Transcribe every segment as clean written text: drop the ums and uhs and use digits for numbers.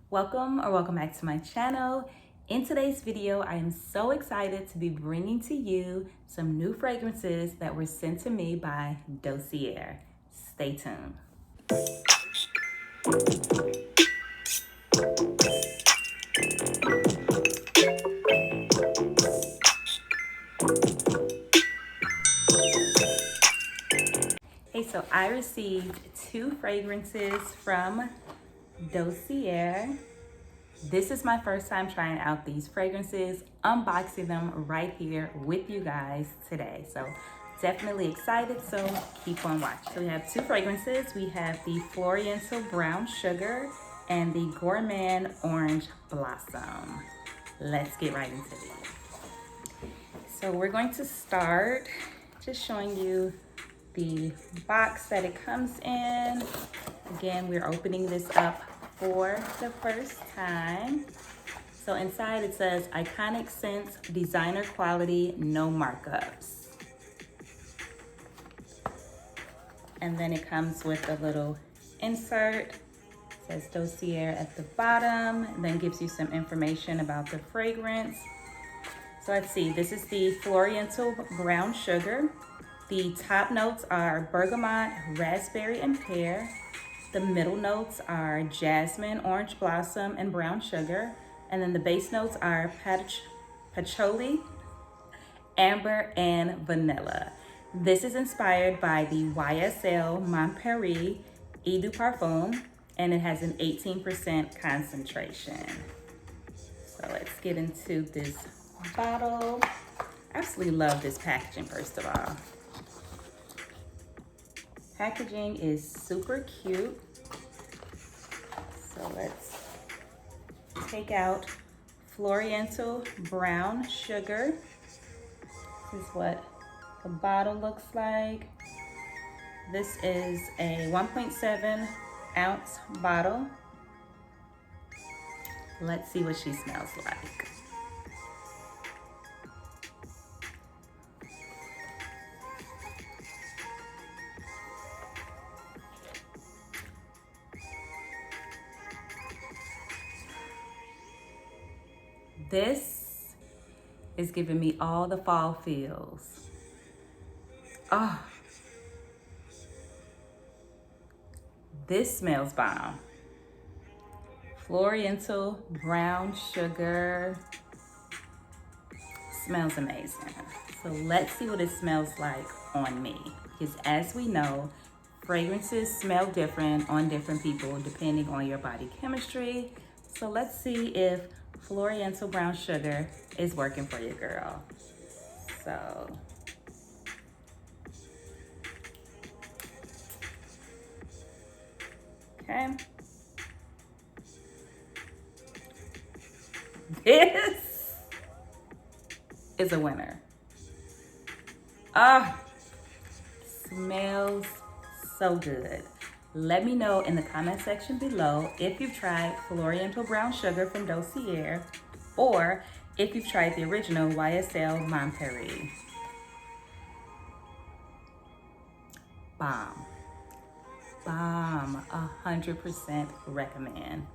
Welcome back to my channel. In today's video, I am so excited to be bringing to you some new fragrances that were sent to me by Dossier. Stay tuned. Hey, so I received two fragrances from Dossier. This is my first time trying out these fragrances, unboxing them right here with you guys today. So definitely excited, so keep on watching. So we have two fragrances. We have the Floriento Brown Sugar and the Gourmand Orange Blossom. Let's get right into these. So we're going to start just showing you the box that it comes in. Again, we're opening this up for the first time. So inside it says iconic scents, designer quality, no markups. And then it comes with a little insert. It says Dossier at the bottom, and then gives you some information about the fragrance. So let's see, this is the Floriento Brown Sugar. The top notes are bergamot, raspberry, and pear. The middle notes are jasmine, orange blossom, and brown sugar. And then the base notes are patchouli, amber, and vanilla. This is inspired by the YSL Mon Paris Eau de Parfum, and it has an 18% concentration. So let's get into this bottle. I absolutely love this packaging, first of all. Packaging is super cute. So let's take out Floriento Brown Sugar. This is what the bottle looks like. This is a 1.7 ounce bottle. Let's see what she smells like. This is giving me all the fall feels. Oh, this smells bomb. Floriento Brown Sugar smells amazing. So let's see what it smells like on me. Because as we know, fragrances smell different on different people depending on your body chemistry. So let's see if Floriento Brown Sugar is working for your girl. So okay. This is a winner. Ah, smells so good. Let me know in the comment section below if you've tried Floriento Brown Sugar from Dossier or if you've tried the original YSL Mon Paris. Bomb. Bomb. 100% recommend.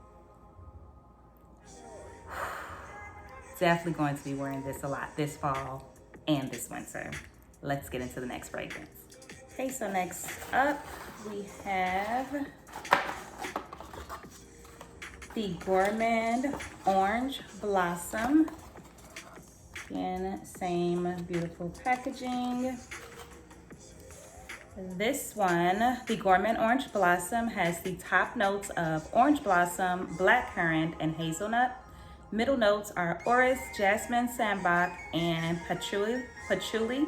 Definitely going to be wearing this a lot this fall and this winter. Let's get into the next fragrance. Okay, so next up we have the Gourmand Orange Blossom. Again, same beautiful packaging. This one, the Gourmand Orange Blossom, has the top notes of orange blossom, blackcurrant, and hazelnut. Middle notes are orris, jasmine, sambac, and patchouli.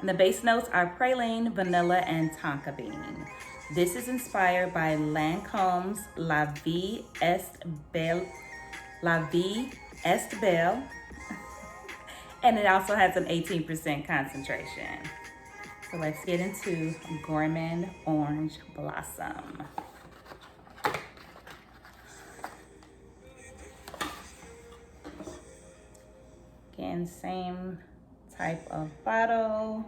And the base notes are praline, vanilla, and tonka bean. This is inspired by Lancome's La Vie Est Belle, and it also has an 18% concentration. So let's get into Gourmand Orange Blossom. Again, same type of bottle.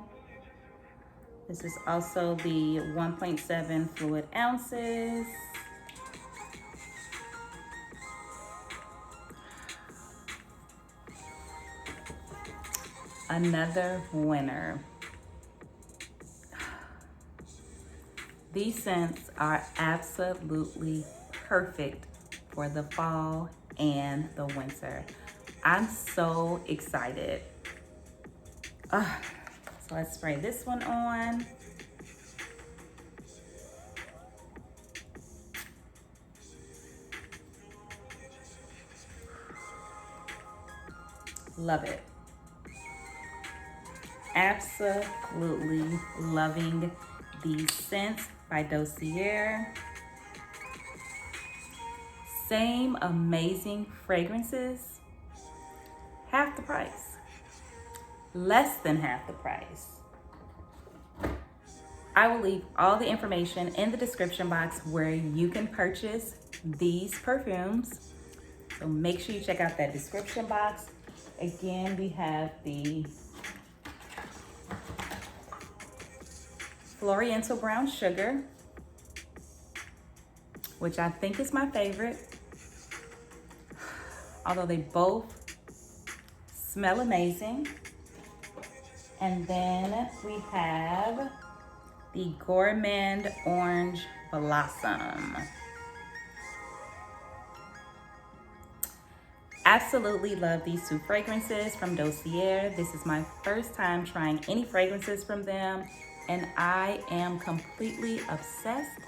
This is also the 1.7 fluid ounces. another winner. These scents are absolutely perfect for the fall and the winter. I'm so excited. So let's spray this one on. Love it. Absolutely loving these scents by Dossier. Same amazing fragrances, half the price, less than half the price. I will leave all the information in the description box where you can purchase these perfumes. So make sure you check out that description box. Again, we have the Floriento Brown Sugar, which I think is my favorite. Although they both smell amazing. And then we have the Gourmand Orange Blossom. Absolutely love these two fragrances from Dossier. This is my first time trying any fragrances from them, and I am completely obsessed,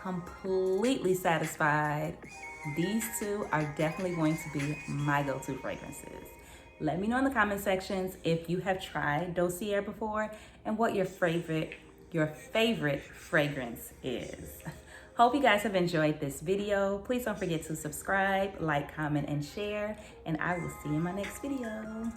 completely satisfied. These two are definitely going to be my go-to fragrances. Let me know in the comment sections if you have tried Dossier before and what your favorite fragrance is. Hope you guys have enjoyed this video. Please don't forget to subscribe, like, comment, and share, and I will see you in my next video.